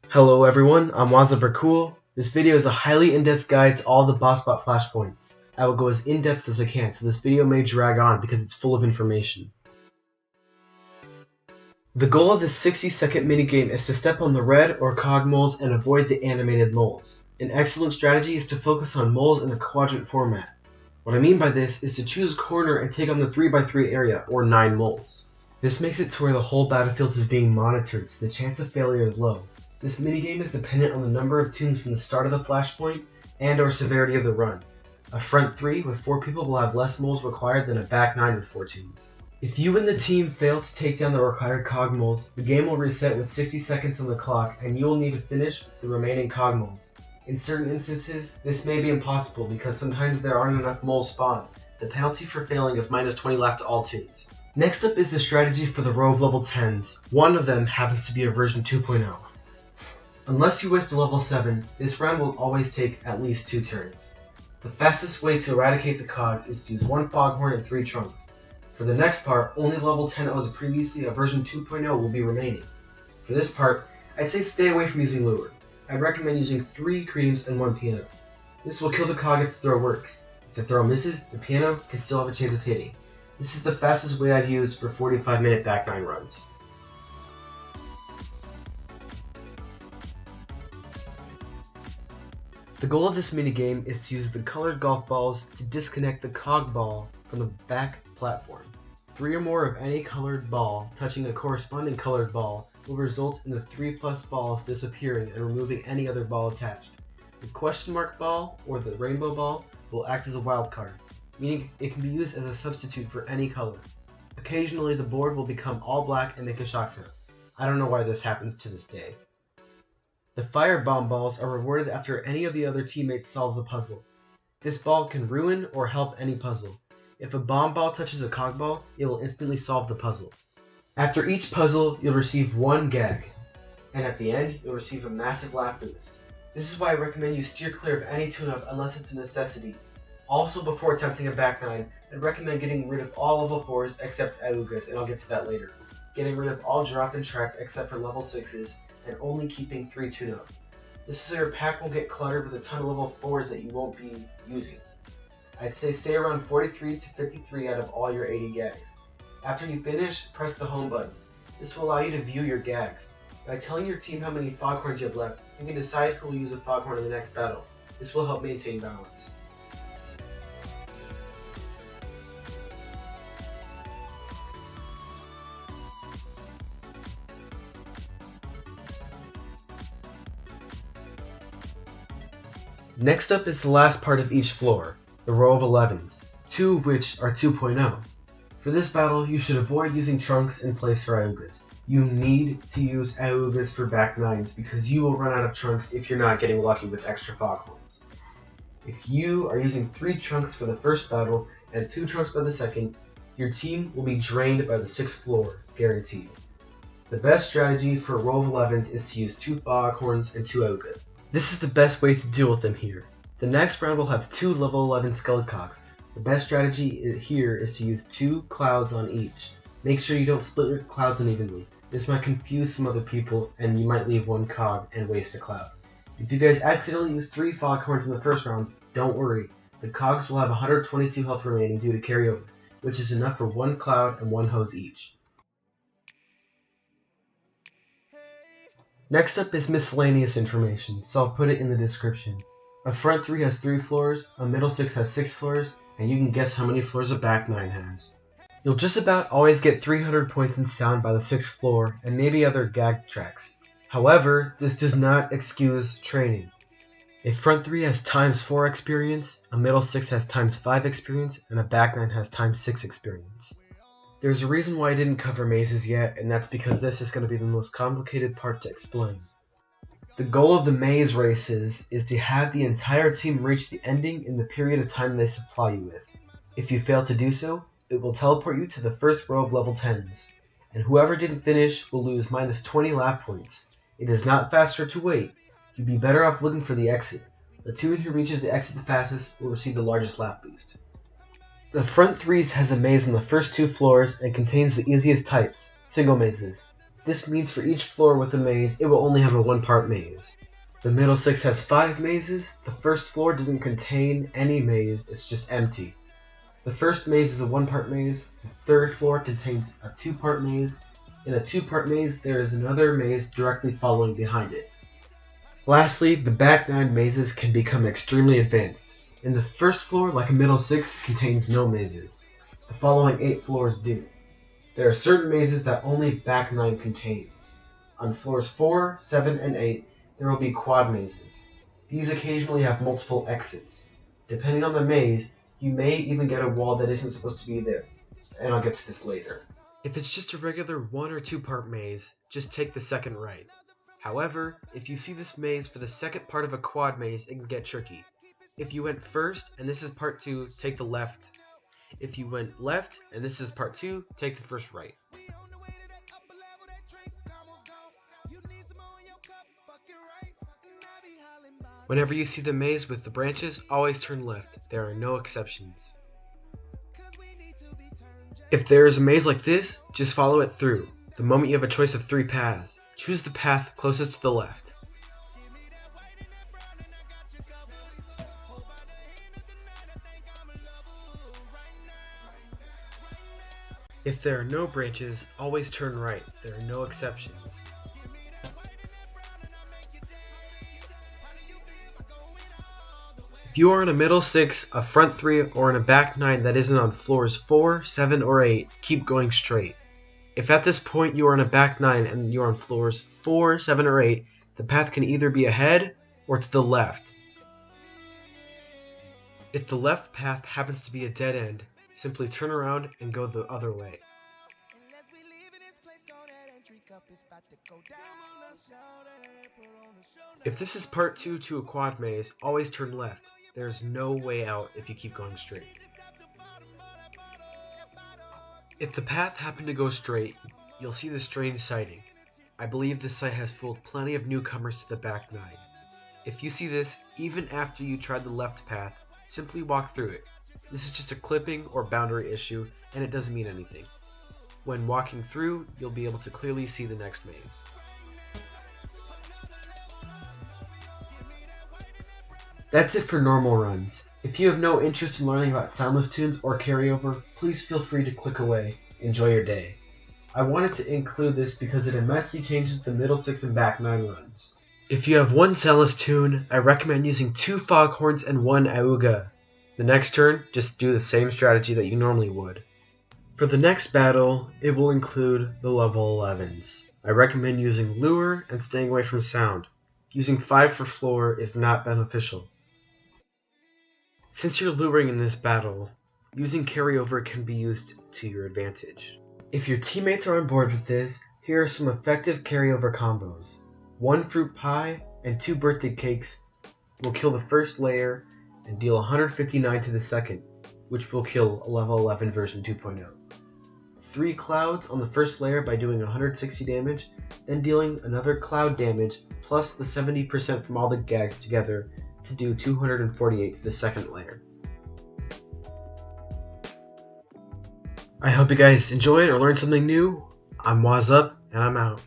Hello everyone, I'm Wazzup. This video is a highly in-depth guide to all the boss bot flashpoints. I will go as in-depth as I can, so this video may drag on because it's full of information. The goal of this 60-second minigame is to step on the red or cog moles and avoid the animated moles. An excellent strategy is to focus on moles in a quadrant format. What I mean by this is to choose a corner and take on the 3x3 area, or 9 moles. This makes it to where the whole battlefield is being monitored, so the chance of failure is low. This minigame is dependent on the number of toons from the start of the flashpoint and or severity of the run. A front 3 with 4 people will have less moles required than a back 9 with 4 toons. If you and the team fail to take down the required cog moles, the game will reset with 60 seconds on the clock and you will need to finish the remaining cog moles. In certain instances, this may be impossible because sometimes there aren't enough moles spawned. The penalty for failing is minus 20 left to all toons. Next up is the strategy for the row of level 10s. One of them happens to be a version 2.0. Unless you waste a level 7, this round will always take at least 2 turns. The fastest way to eradicate the cogs is to use 1 foghorn and 3 trunks. For the next part, only level 10 that was previously a version 2.0 will be remaining. For this part, I'd say stay away from using lure. I'd recommend using 3 creams and 1 piano. This will kill the cog if the throw works. If the throw misses, the piano can still have a chance of hitting. This is the fastest way I've used for 45-minute back 9 runs. The goal of this minigame is to use the colored golf balls to disconnect the cog ball from the back platform. 3 or more of any colored ball touching a corresponding colored ball will result in the 3+ balls disappearing and removing any other ball attached. The question mark ball or the rainbow ball will act as a wild card, meaning it can be used as a substitute for any color. Occasionally the board will become all black and make a shock sound. I don't know why this happens to this day. The fire bomb balls are rewarded after any of the other teammates solves a puzzle. This ball can ruin or help any puzzle. If a bomb ball touches a cog ball, it will instantly solve the puzzle. After each puzzle, you'll receive 1 gag, and at the end, you'll receive a massive laugh boost. This is why I recommend you steer clear of any tune-up unless it's a necessity. Also, before attempting a back 9, I'd recommend getting rid of all level 4s except Augas, and I'll get to that later. Getting rid of all drop and track except for level 6s, and only keeping 3 tune-up. This is so your pack won't get cluttered with a ton of level 4s that you won't be using. I'd say stay around 43 to 53 out of all your 80 gags. After you finish, press the home button. This will allow you to view your gags. By telling your team how many foghorns you have left, you can decide who will use a foghorn in the next battle. This will help maintain balance. Next up is the last part of each floor, the row of 11s, 2 of which are 2.0. For this battle, you should avoid using trunks in place for Augas. You need to use Augas for back 9s because you will run out of trunks if you're not getting lucky with extra foghorns. If you are using 3 trunks for the first battle and 2 trunks by the second, your team will be drained by the 6th floor, guaranteed. The best strategy for a row of 11s is to use 2 foghorns and 2 Augas. This is the best way to deal with them here. The next round will have 2 level 11 Skeletcogs. The best strategy here is to use 2 clouds on each. Make sure you don't split your clouds unevenly. This might confuse some other people and you might leave 1 cog and waste a cloud. If you guys accidentally use 3 foghorns in the first round, don't worry. The cogs will have 122 health remaining due to carryover, which is enough for 1 cloud and 1 hose each. Next up is miscellaneous information, so I'll put it in the description. A front 3 has 3 floors, a middle 6 has 6 floors, and you can guess how many floors a back 9 has. You'll just about always get 300 points in sound by the 6th floor, and maybe other gag tracks. However, this does not excuse training. A front 3 has ×4 experience, a middle 6 has ×5 experience, and a back 9 has ×6 experience. There's a reason why I didn't cover mazes yet, and that's because this is going to be the most complicated part to explain. The goal of the maze races is to have the entire team reach the ending in the period of time they supply you with. If you fail to do so, it will teleport you to the first row of level 10s, and whoever didn't finish will lose minus 20 laugh points. It is not faster to wait. You'd be better off looking for the exit. The toon who reaches the exit the fastest will receive the largest laugh boost. The front 3s has a maze on the first 2 floors and contains the easiest types, single mazes. This means for each floor with a maze, it will only have a 1-part maze. The middle 6 has 5 mazes. The first floor doesn't contain any maze, it's just empty. The first maze is a 1-part maze. The third floor contains a 2-part maze. In a 2-part maze, there is another maze directly following behind it. Lastly, the back 9 mazes can become extremely advanced. In the first floor, like a middle 6, contains no mazes. The following 8 floors do. There are certain mazes that only back 9 contains. On floors 4, 7, and 8, there will be quad mazes. These occasionally have multiple exits. Depending on the maze, you may even get a wall that isn't supposed to be there, and I'll get to this later. If it's just a regular 1 or 2-part maze, just take the second right. However, if you see this maze for the second part of a quad maze, it can get tricky. If you went first, and this is part 2, take the left. If you went left, and this is part 2, take the first right. Whenever you see the maze with the branches, always turn left. There are no exceptions. If there is a maze like this, just follow it through. The moment you have a choice of 3 paths, choose the path closest to the left. If there are no branches, always turn right. There are no exceptions. If you are in a middle 6, a front 3, or in a back 9 that isn't on floors 4, 7, or 8, keep going straight. If at this point you are in a back 9 and you are on floors 4, 7, or 8, the path can either be ahead or to the left. If the left path happens to be a dead end, simply turn around and go the other way. If this is part 2 to a quad maze, always turn left. There is no way out if you keep going straight. If the path happened to go straight, you'll see the strange sighting. I believe this site has fooled plenty of newcomers to the back 9. If you see this, even after you tried the left path, simply walk through it. This is just a clipping or boundary issue, and it doesn't mean anything. When walking through, you'll be able to clearly see the next maze. That's it for normal runs. If you have no interest in learning about soundless tunes or carryover, please feel free to click away. Enjoy your day. I wanted to include this because it immensely changes the middle 6 and back 9 runs. If you have one soundless tune, I recommend using 2 foghorns and 1 auga. The next turn, just do the same strategy that you normally would. For the next battle, it will include the level 11s. I recommend using lure and staying away from sound. Using 5 for floor is not beneficial. Since you're luring in this battle, using carryover can be used to your advantage. If your teammates are on board with this, here are some effective carryover combos. 1 fruit pie and 2 birthday cakes will kill the first layer and deal 159 to the second, which will kill a level 11 version 2.0. 3 clouds on the first layer by doing 160 damage, then dealing another cloud damage plus the 70% from all the gags together to do 248 to the second layer. I hope you guys enjoyed or learned something new. I'm Wazzup, and I'm out.